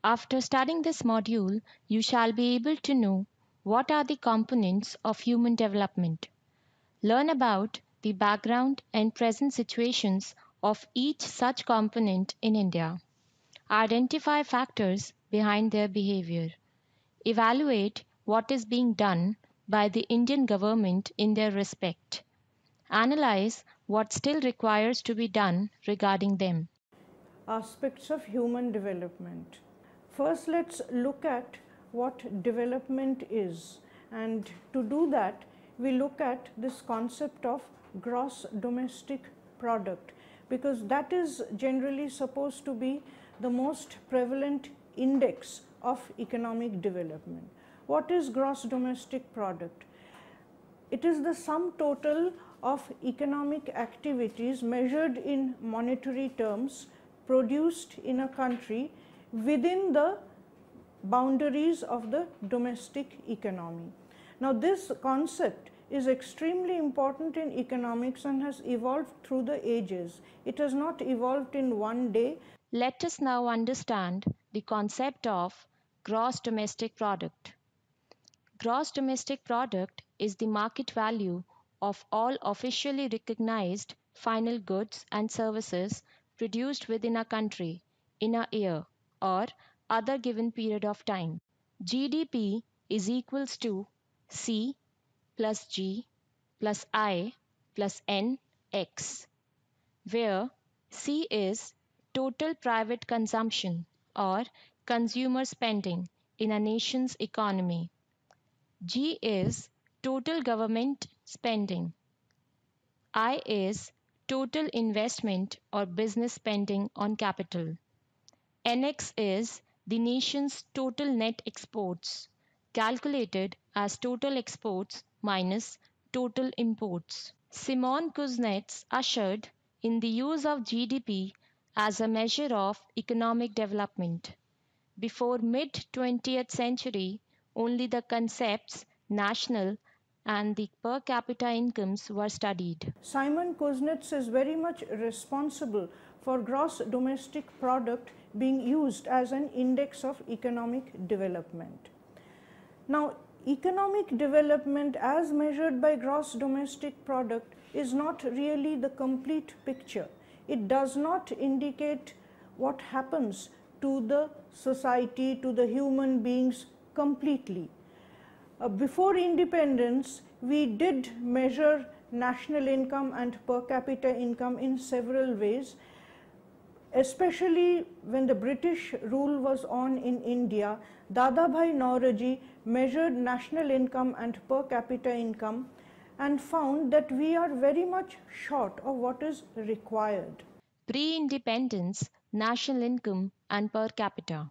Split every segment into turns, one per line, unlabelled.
After studying this module, you shall be able to know what are the components of human development, learn about the background and present situations of each such component in India, identify factors behind their behavior, evaluate what is being done by the Indian government in their respect, analyze what still requires to be done regarding them.
Aspects of human development. First, let's look at what development is, and to do that we look at this concept of gross domestic product, because that is generally supposed to be the most prevalent index of economic development. What is gross domestic product? It is the sum total of economic activities measured in monetary terms produced in a country within the boundaries of the domestic economy. Now, this concept is extremely important in economics and has evolved through the ages. It has not evolved in one day.
Let us now understand the concept of gross domestic product. Gross domestic product is the market value of all officially recognized final goods and services produced within a country in a year or other given period of time. GDP is equals to C plus G plus I plus N X, where C is total private consumption or consumer spending in a nation's economy. G is total government spending. I is total investment or business spending on capital. NX is the nation's total net exports, calculated as total exports minus total imports. Simon Kuznets ushered in the use of GDP as a measure of economic development. Before mid-20th century, only the concepts national and the per capita incomes were studied.
Simon Kuznets is very much responsible for gross domestic product being used as an index of economic development. Now, economic development as measured by gross domestic product is not really the complete picture. It does not indicate what happens to the society, to the human beings completely. Before independence, we did measure national income and per capita income in several ways, especially when the British rule was on in India. Dadabhai Naoroji measured national income and per capita income and found that we are very much short of what is required.
Pre-independence national income and per capita.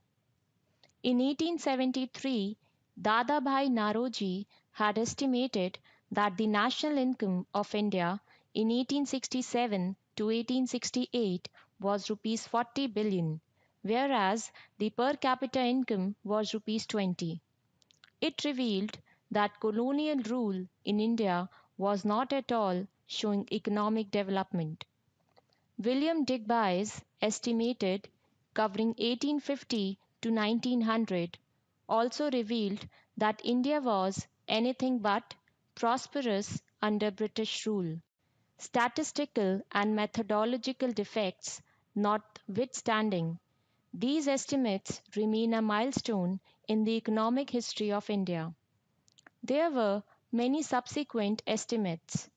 In 1873, Dadabhai Naoroji had estimated that the national income of India in 1867 to 1868 was rupees 40 billion, whereas the per capita income was rupees 20. It revealed that colonial rule in India was not at all showing economic development. William Digby's estimated, covering 1850 to 1900, also revealed that India was anything but prosperous under British rule. Statistical and methodological defects notwithstanding, these estimates remain a milestone in the economic history of India. There were many subsequent estimates.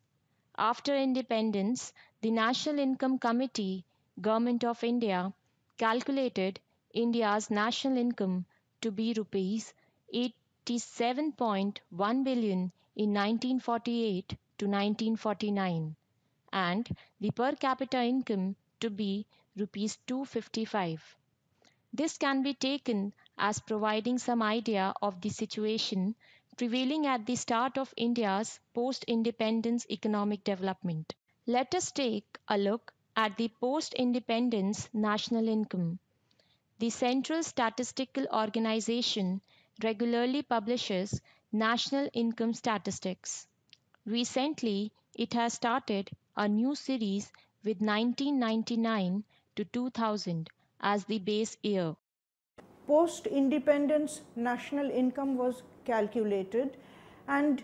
After independence, the National Income Committee, Government of India, calculated India's national income to be rupees 87.1 billion in 1948 to 1949 and the per capita income to be rupees 255. This can be taken as providing some idea of the situation prevailing at the start of India's post-independence economic development. Let us take a look at the post-independence national income. The Central Statistical Organization regularly publishes national income statistics. Recently, it has started a new series with 1999 to 2000 as the base year.
post-independence national income was calculated, and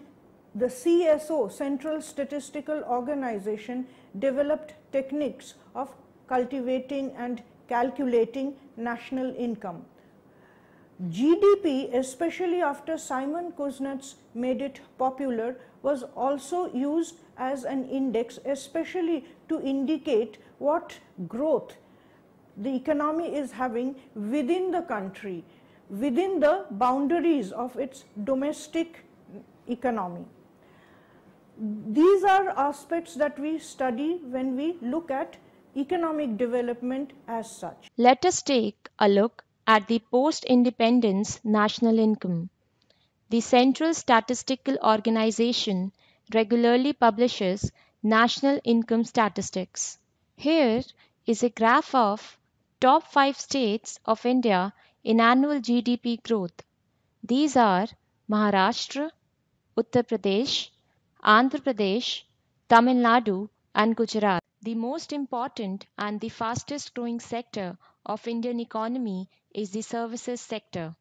the CSO, Central Statistical Organization, developed techniques of cultivating and calculating national income. GDP, especially after Simon Kuznets made it popular, was also used as an index, especially to indicate what growth the economy is having within the country, within the boundaries of its domestic economy. These are aspects that we study when we look at economic development as such.
Let us take a look at the post-independence national income. The Central Statistical Organization regularly publishes national income statistics. Here is a graph of top 5 states of India in annual GDP growth. These are Maharashtra, Uttar Pradesh, Andhra Pradesh, Tamil Nadu, and Gujarat. The most important and the fastest growing sector of Indian economy is the services sector.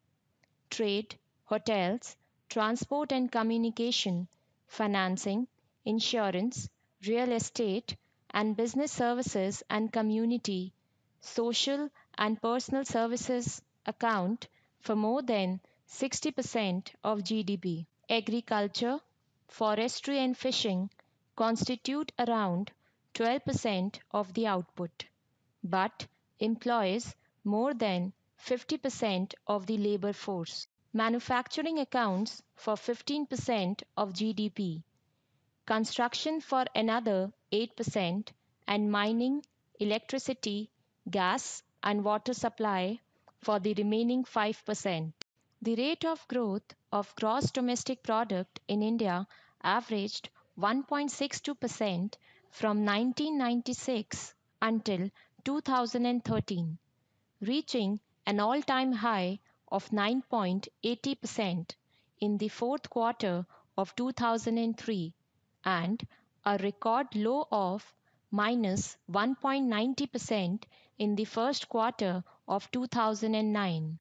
Trade, hotels, transport and communication, financing, insurance, real estate, and business services and community, social and personal services account for more than 60% of GDP. Agriculture, forestry, and fishing constitute around 12% of the output, but employs more than 50% of the labor force. Manufacturing accounts for 15% of GDP, construction for another 8%, and mining, electricity, gas, and water supply for the remaining 5%. The rate of growth of gross domestic product in India averaged 1.62% from 1996 until 2013, reaching an all-time high of 9.80% in the fourth quarter of 2003 and a record low of minus 1.90% in the first quarter of 2009.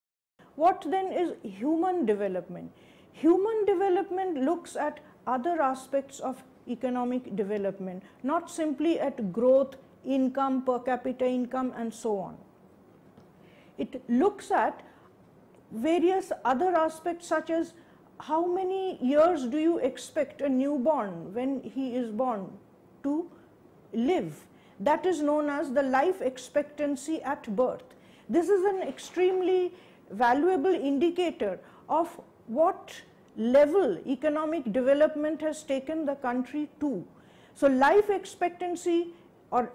What then is human development? Human development looks at other aspects of economic development, not simply at growth, income, per capita income, and so on. It looks at various other aspects, such as how many years do you expect a newborn, when he is born, to live. That is known as the life expectancy at birth. This is an extremely valuable indicator of what level economic development has taken the country to. So life expectancy, or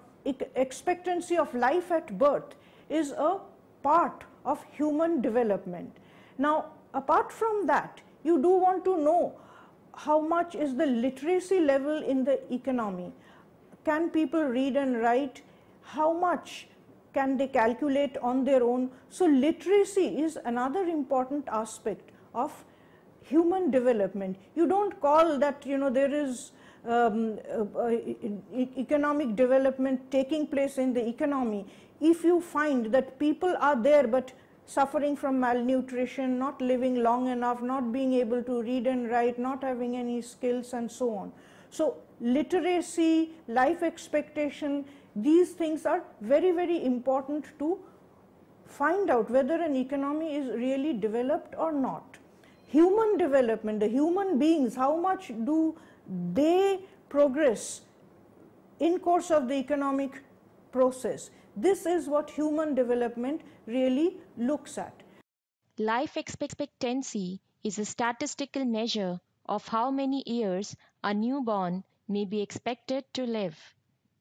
expectancy of life at birth, is a part of human development. Now, apart from that, you do want to know how much is the literacy level in the economy. Can people read and write? How much can they calculate on their own? So literacy is another important aspect of human development. You don't call that, there is economic development taking place in the economy if you find that people are there but suffering from malnutrition, not living long enough, not being able to read and write, not having any skills, and so on. So literacy, life expectation, these things are very, very important to find out whether an economy is really developed or not. Human development, the human beings, how much do they progress in course of the economic process? This is what human development really looks at.
Life expectancy is a statistical measure of how many years a newborn may be expected to live.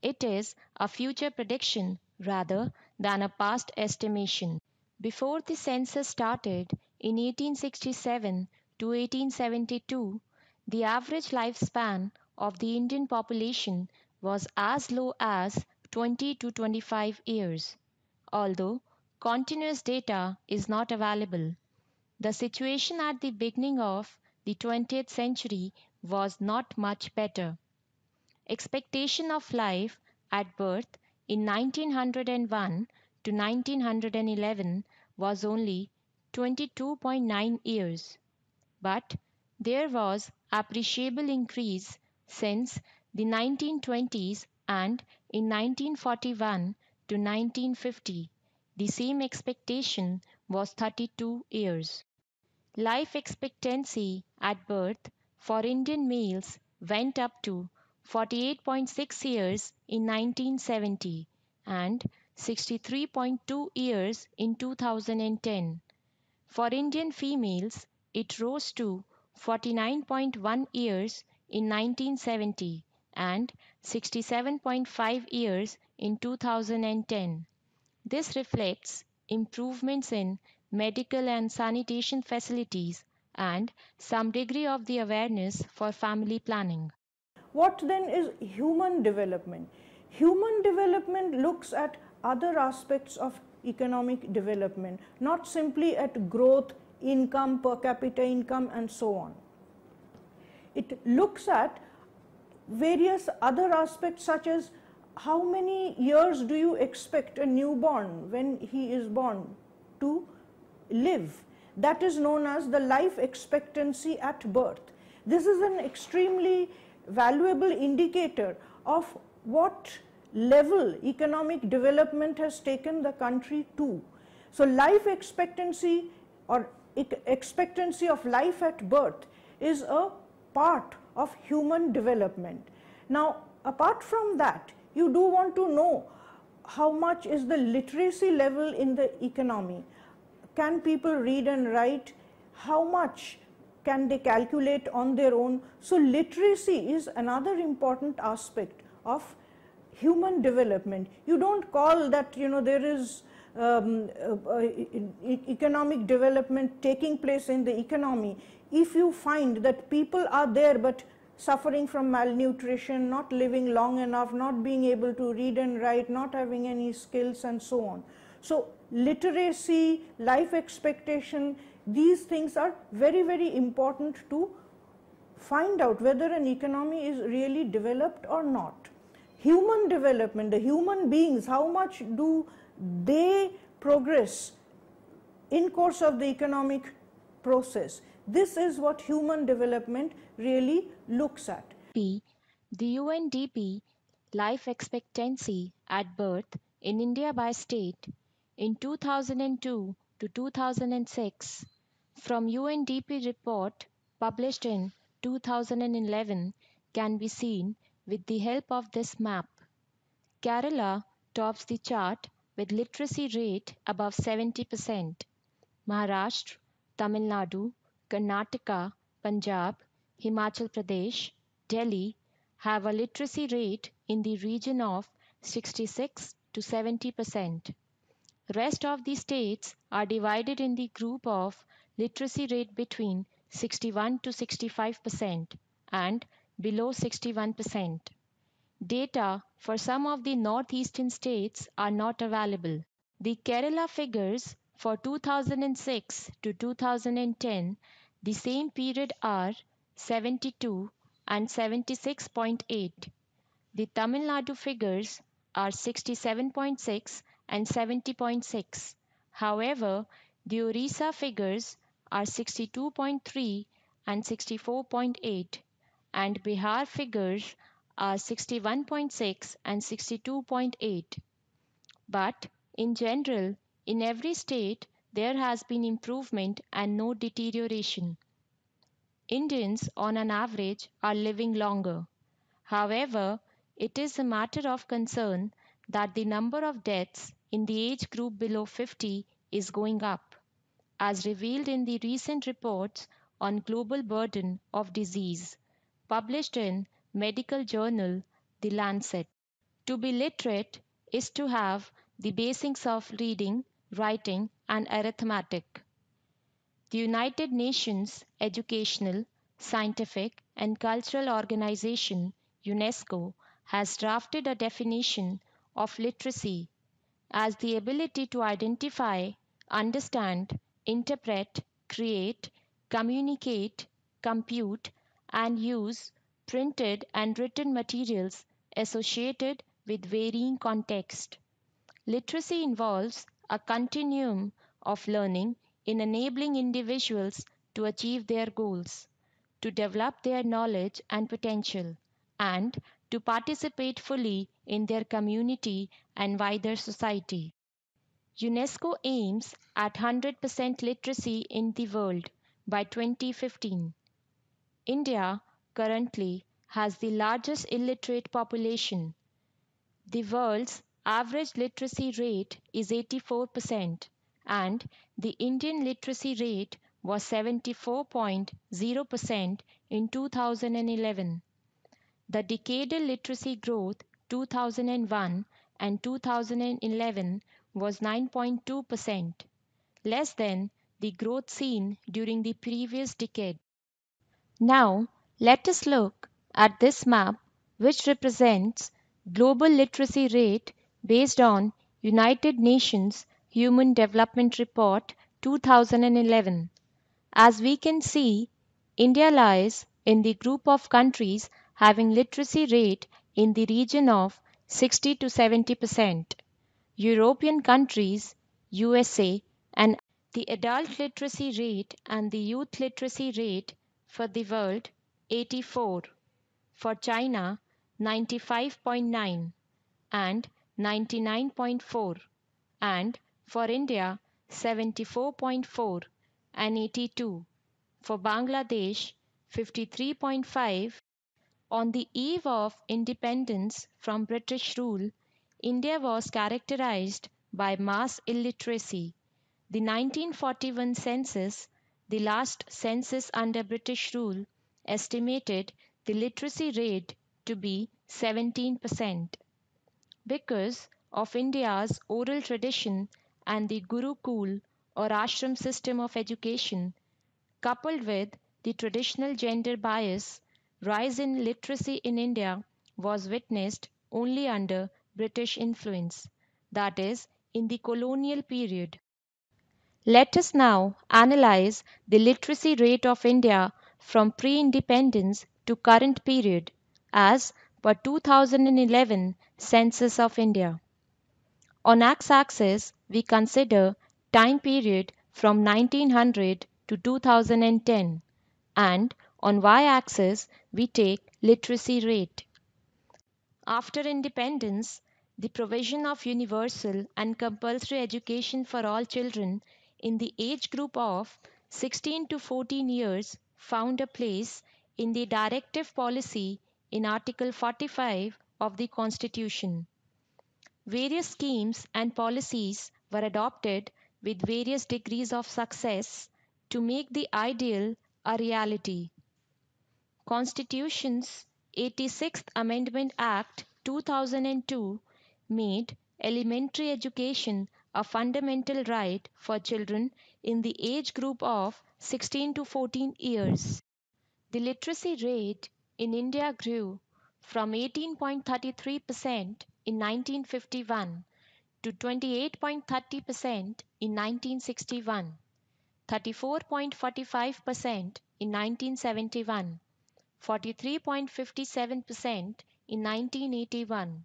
It is a future prediction rather than a past estimation. Before the census started in 1867 to 1872, the average lifespan of the Indian population was as low as 20 to 25 years. Although continuous data is not available, the situation at the beginning of the 20th century was not much better. Expectation of life at birth in 1901 to 1911 was only 22.9 years. But there was appreciable increase since the 1920s, and in 1941 to 1950 the same expectation was 32 years. Life expectancy at birth for Indian males went up to 48.6 years in 1970 and 63.2 years in 2010. For Indian females, it rose to 49.1 years in 1970 and 67.5 years in 2010. This reflects improvements in medical and sanitation facilities and some degree of the awareness for family planning.
What then is human development? Human development looks at other aspects of economic development, not simply at growth, income, per capita income, and so on. It looks at various other aspects, such as how many years do you expect a newborn when he is born to live? That is known as the life expectancy at birth. This is an extremely valuable indicator of what level economic development has taken the country to. So life expectancy or expectancy of life at birth is a part of human development. Now, apart from that, you do want to know how much is the literacy level in the economy. Can people read and write? How much can they calculate on their own? So literacy is another important aspect of human development. You don't call that, there is economic development taking place in the economy if you find that people are there but suffering from malnutrition, not living long enough, not being able to read and write, not having any skills, and so on. So literacy, life expectation, these things are very, very important to find out whether an economy is really developed or not. Human development, the human beings, how much do they progress in course of the economic process? This is what human development really looks at.
The UNDP life expectancy at birth in India by state in 2002 to 2006 from UNDP report published in 2011 can be seen with the help of this map. Kerala tops the chart with literacy rate above 70%. Maharashtra, Tamil Nadu, Karnataka, Punjab, Himachal Pradesh, Delhi have a literacy rate in the region of 66 to 70%. Rest of the states are divided in the group of literacy rate between 61 to 65% and below 61%. Data for some of the northeastern states are not available. The Kerala figures for 2006 to 2010, the same period are 72 and 76.8. The Tamil Nadu figures are 67.6 and 70.6. However, the Orissa figures are 62.3 and 64.8, and Bihar figures are 61.6 and 62.8. But in general, in every state, there has been improvement and no deterioration. Indians, on an average, are living longer. However, it is a matter of concern that the number of deaths in the age group below 50 is going up, as revealed in the recent reports on global burden of disease, published in medical journal The Lancet. To be literate is to have the basics of reading, writing, and arithmetic. The United Nations Educational, Scientific, and Cultural Organization (UNESCO) has drafted a definition of literacy as the ability to identify, understand, interpret, create, communicate, compute, and use printed and written materials associated with varying contexts. Literacy involves a continuum of learning in enabling individuals to achieve their goals, to develop their knowledge and potential, and to participate fully in their community and wider society. UNESCO aims at 100% literacy in the world by 2015. India currently has the largest illiterate population. The world's average literacy rate is 84%, and the Indian literacy rate was 74.0% in 2011. The decadal literacy growth 2001 and 2011 was 9.2%, less than the growth seen during the previous decade. Now, let us look at this map, which represents global literacy rate based on United Nations Human Development Report 2011. As we can see, India lies in the group of countries having literacy rate in the region of 60 to 70%. European countries, USA, and the adult literacy rate and the youth literacy rate for the world 84, for China 95.9 and 99.4, and for India 74.4 and 82, for Bangladesh 53.5. On the eve of independence from British rule, India was characterized by mass illiteracy. The 1941 census, the last census under British rule, estimated the literacy rate to be 17%. Because of India's oral tradition and the Gurukul or ashram system of education, coupled with the traditional gender bias, rise in literacy in India was witnessed only under British influence, that is, in the colonial period. Let us now analyze the literacy rate of India from pre-independence to current period as per 2011 Census of India. On x-axis, we consider time period from 1900 to 2010, and on y-axis, we take literacy rate. After independence, the provision of universal and compulsory education for all children in the age group of 16 to 14 years found a place in the directive policy in Article 45 of the Constitution. Various schemes and policies were adopted with various degrees of success to make the ideal a reality. Constitution's 86th Amendment Act 2002 made elementary education a fundamental right for children in the age group of 16 to 14 years. The literacy rate in India grew from 18.33% in 1951 to 28.30% in 1961, 34.45% in 1971, 43.57% in 1981,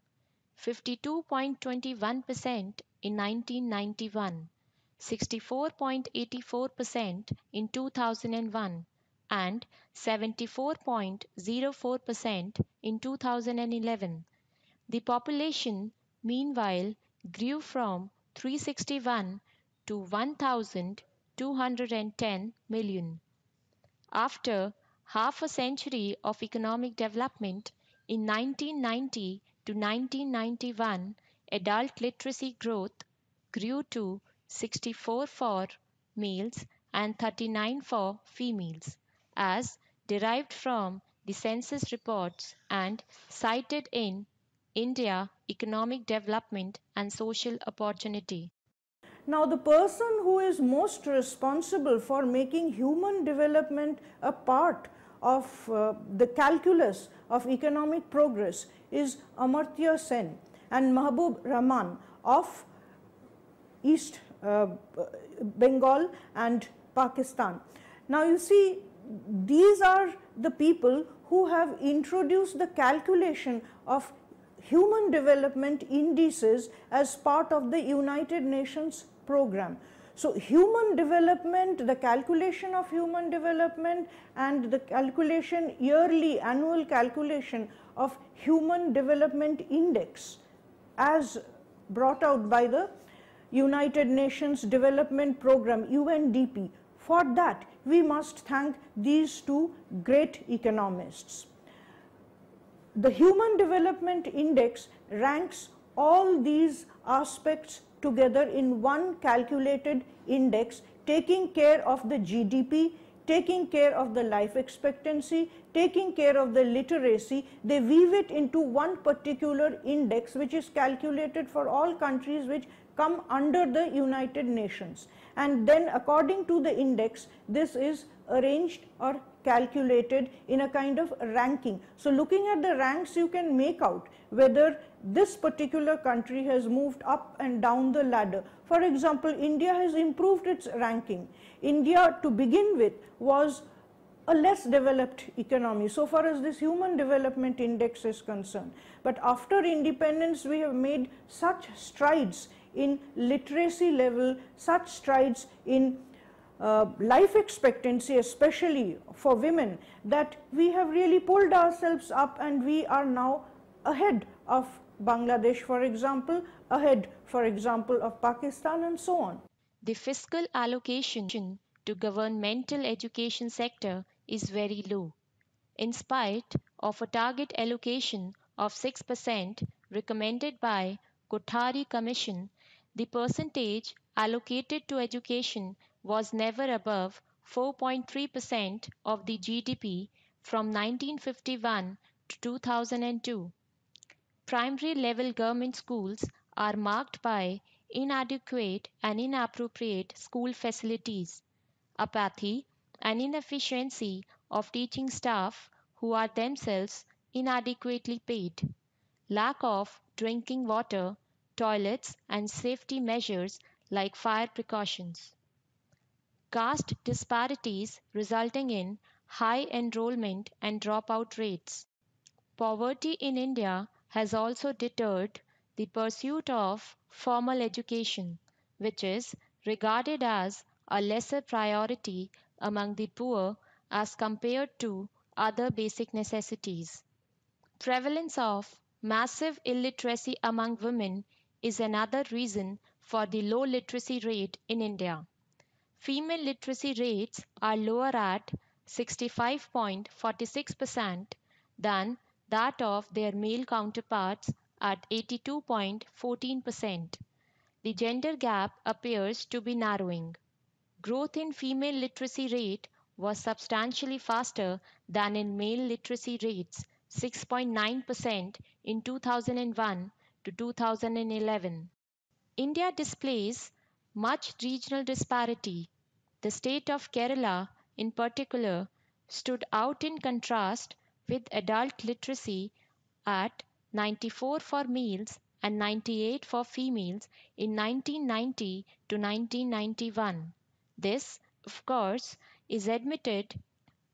52.21% in 1991, 64.84% in 2001, and 74.04% in 2011. The population, meanwhile, grew from 361 to 1,210 million. After half a century of economic development, in 1990 to 1991, adult literacy growth grew to 64 for males and 39 for females, as derived from the census reports and cited in India Economic Development and Social Opportunity.
Now, the person who is most responsible for making human development a part of the calculus of economic progress is Amartya Sen and Mahbub Rahman of East Bengal and Pakistan. Now, you see, these are the people who have introduced the calculation of human development indices as part of the United Nations program. So human development, the calculation of human development and the calculation, yearly annual calculation of human development index as brought out by the United Nations Development Programme UNDP. For that we must thank these two great economists. The Human Development Index ranks all these aspects together in one calculated index, taking care of the GDP, taking care of the life expectancy, taking care of the literacy. They weave it into one particular index which is calculated for all countries which come under the United Nations, and then according to the index this is arranged or calculated in a kind of ranking. So looking at the ranks you can make out whether this particular country has moved up and down the ladder. For example, India has improved its ranking. India to begin with was a less developed economy so far as this Human Development Index is concerned, but after independence we have made such strides in literacy level, such strides in life expectancy especially for women, that we have really pulled ourselves up and we are now ahead of Bangladesh, for example, ahead for example of Pakistan and so on.
The fiscal allocation to governmental education sector is very low. In spite of a target allocation of 6% recommended by Kothari Commission, the percentage allocated to education was never above 4.3% of the GDP from 1951 to 2002. Primary level government schools are marked by inadequate and inappropriate school facilities, apathy and inefficiency of teaching staff who are themselves inadequately paid, lack of drinking water, toilets, and safety measures like fire precautions. Caste disparities resulting in high enrollment and dropout rates. Poverty in India has also deterred the pursuit of formal education, which is regarded as a lesser priority among the poor as compared to other basic necessities. Prevalence of massive illiteracy among women is another reason for the low literacy rate in India. Female literacy rates are lower at 65.46% than that of their male counterparts at 82.14%. The gender gap appears to be narrowing. Growth in female literacy rate was substantially faster than in male literacy rates, 6.9% in 2001 to 2011. India displays much regional disparity. The state of Kerala, in particular, stood out in contrast with adult literacy at 94 for males and 98 for females in 1990 to 1991. This, of course, is admitted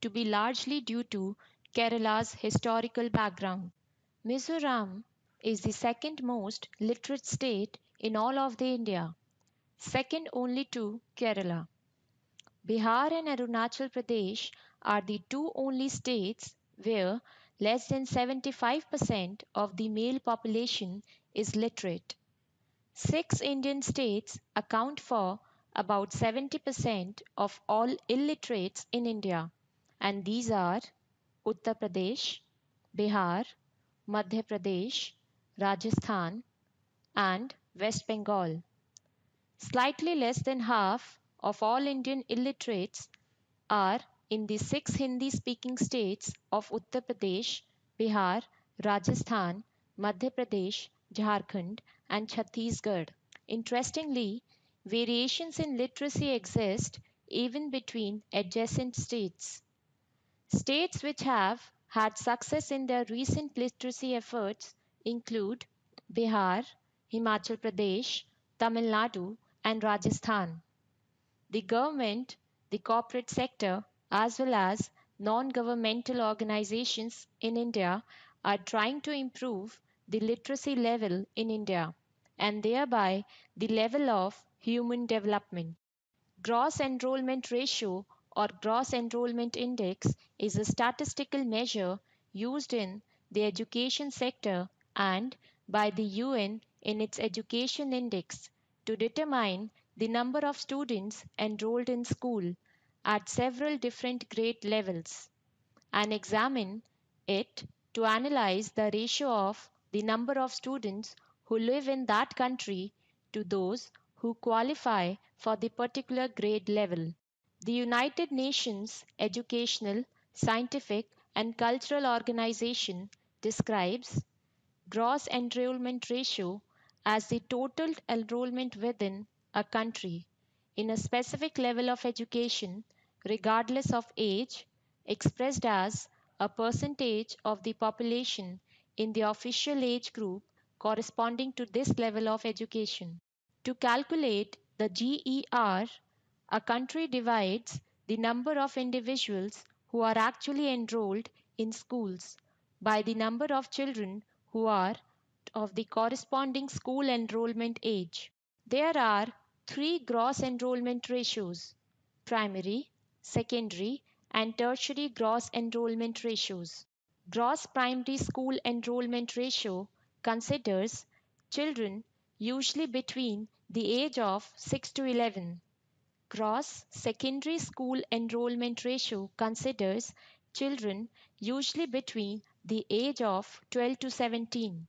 to be largely due to Kerala's historical background. Mizoram is the second most literate state in all of the India, second only to Kerala. Bihar and Arunachal Pradesh are the two only states where less than 75% of the male population is literate. Six Indian states account for about 70% of all illiterates in India, and these are Uttar Pradesh, Bihar, Madhya Pradesh, Rajasthan, and West Bengal. Slightly less than half of all Indian illiterates are in the six Hindi speaking states of Uttar Pradesh, Bihar, Rajasthan, Madhya Pradesh, Jharkhand, and Chhattisgarh. Interestingly, variations in literacy exist even between adjacent states. States which have had success in their recent literacy efforts include Bihar, Himachal Pradesh, Tamil Nadu, and Rajasthan. The government, the corporate sector, as well as non governmental organizations in India are trying to improve the literacy level in India and thereby the level of human development. Gross enrollment ratio or gross enrollment index is a statistical measure used in the education sector and by the UN in its education index to determine the number of students enrolled in school at several different grade levels and examine it to analyze the ratio of the number of students who live in that country to those who qualify for the particular grade level. The United Nations Educational, Scientific and Cultural Organization describes gross enrollment ratio as the total enrollment within a country in a specific level of education, regardless of age, expressed as a percentage of the population in the official age group corresponding to this level of education. To calculate the GER, a country divides the number of individuals who are actually enrolled in schools by the number of children who are of the corresponding school enrollment age. There are three gross enrollment ratios: primary, secondary, and tertiary gross enrollment ratios. Gross primary school enrollment ratio considers children usually between the age of 6 to 11. Gross secondary school enrollment ratio considers children usually between the age of 12 to 17.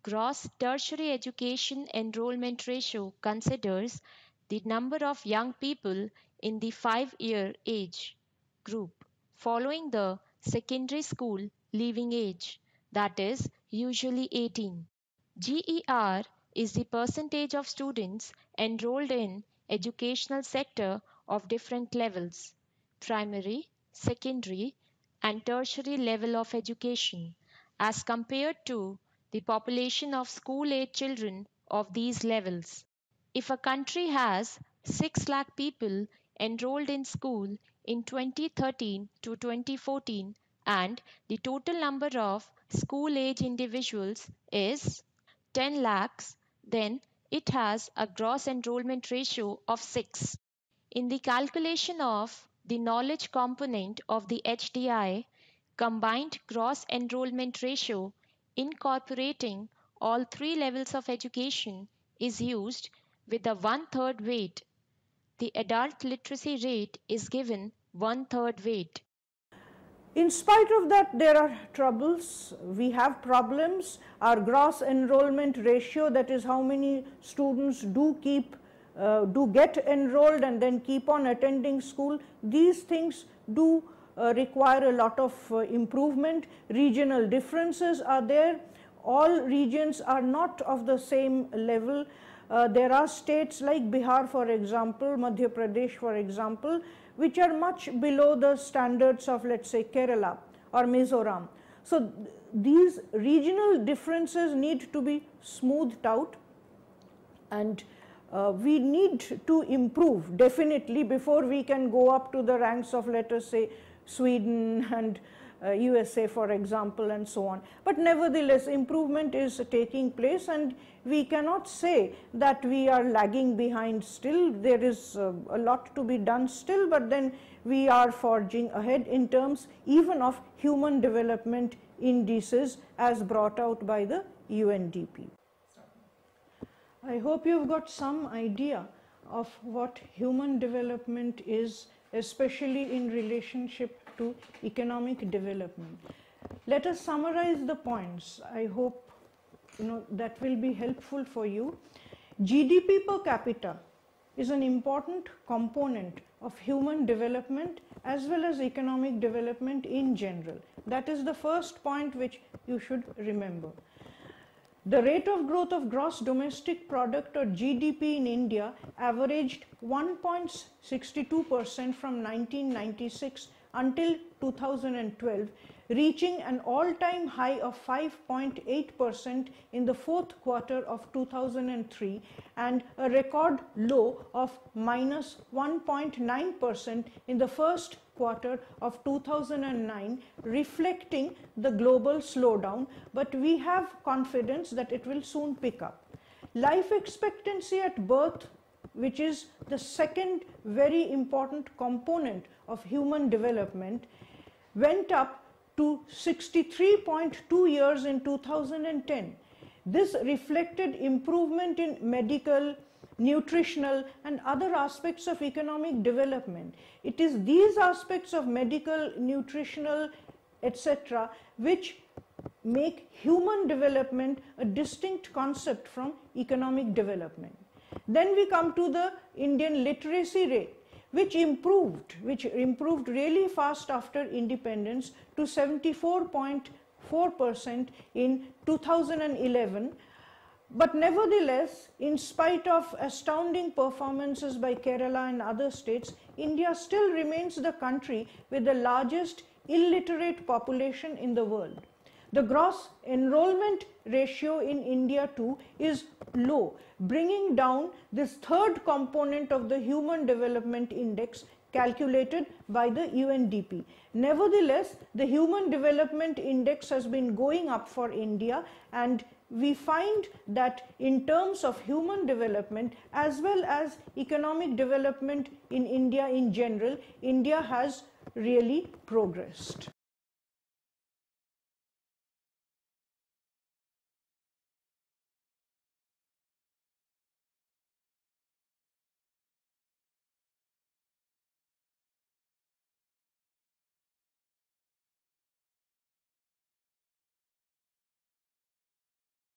Gross tertiary education enrollment ratio considers the number of young people in the 5-year age group following the secondary school leaving age, that is, usually 18. GER is the percentage of students enrolled in educational sector of different levels: primary, secondary, and tertiary level of education, as compared to the population of school-age children of these levels. If a country has 6 lakh people enrolled in school in 2013 to 2014 and the total number of school-age individuals is 10 lakhs, then it has a gross enrollment ratio of 6. In the calculation of the knowledge component of the HDI, combined gross enrollment ratio incorporating all three levels of education is used with a one-third weight. The adult literacy rate is given one-third weight.
In spite of that, there are troubles. We have problems. Our gross enrollment ratio, that is how many students do get enrolled and then keep on attending school, these things do require a lot of improvement. Regional differences are there. All regions are not of the same level. There are states like Bihar, for example, Madhya Pradesh, for example, which are much below the standards of, let's say, Kerala or Mizoram. So these regional differences need to be smoothed out, and we need to improve definitely before we can go up to the ranks of, let us say, Sweden and USA, for example, and so on. But nevertheless, improvement is taking place, and we cannot say that we are lagging behind still. There is a lot to be done still, but then we are forging ahead in terms even of human development indices as brought out by the UNDP. I hope you've got some idea of what human development is, especially in relationship to economic development. Let us summarize the points. I hope that will be helpful for you. GDP per capita is an important component of human development as well as economic development in general. That is the first point which you should remember. The rate of growth of gross domestic product or GDP in India averaged 1.62% from 1996 until 2012, reaching an all-time high of 5.8% in the fourth quarter of 2003 and a record low of minus 1.9% in the first quarter of 2009, reflecting the global slowdown, but we have confidence that it will soon pick up. Life expectancy at birth which is the second very important component of human development, went up to 63.2 years in 2010. This reflected improvement in medical, nutritional and other aspects of economic development. It is these aspects of medical, nutritional, etc. which make human development a distinct concept from economic development. Then we come to the Indian literacy rate, which improved really fast after independence to 74.4% in 2011. But nevertheless, in spite of astounding performances by Kerala and other states, India still remains the country with the largest illiterate population in the world. The gross enrollment ratio in India too is low, bringing down this third component of the Human Development Index calculated by the UNDP. Nevertheless, the Human Development Index has been going up for India, and we find that in terms of human development as well as economic development in India in general, India has really progressed.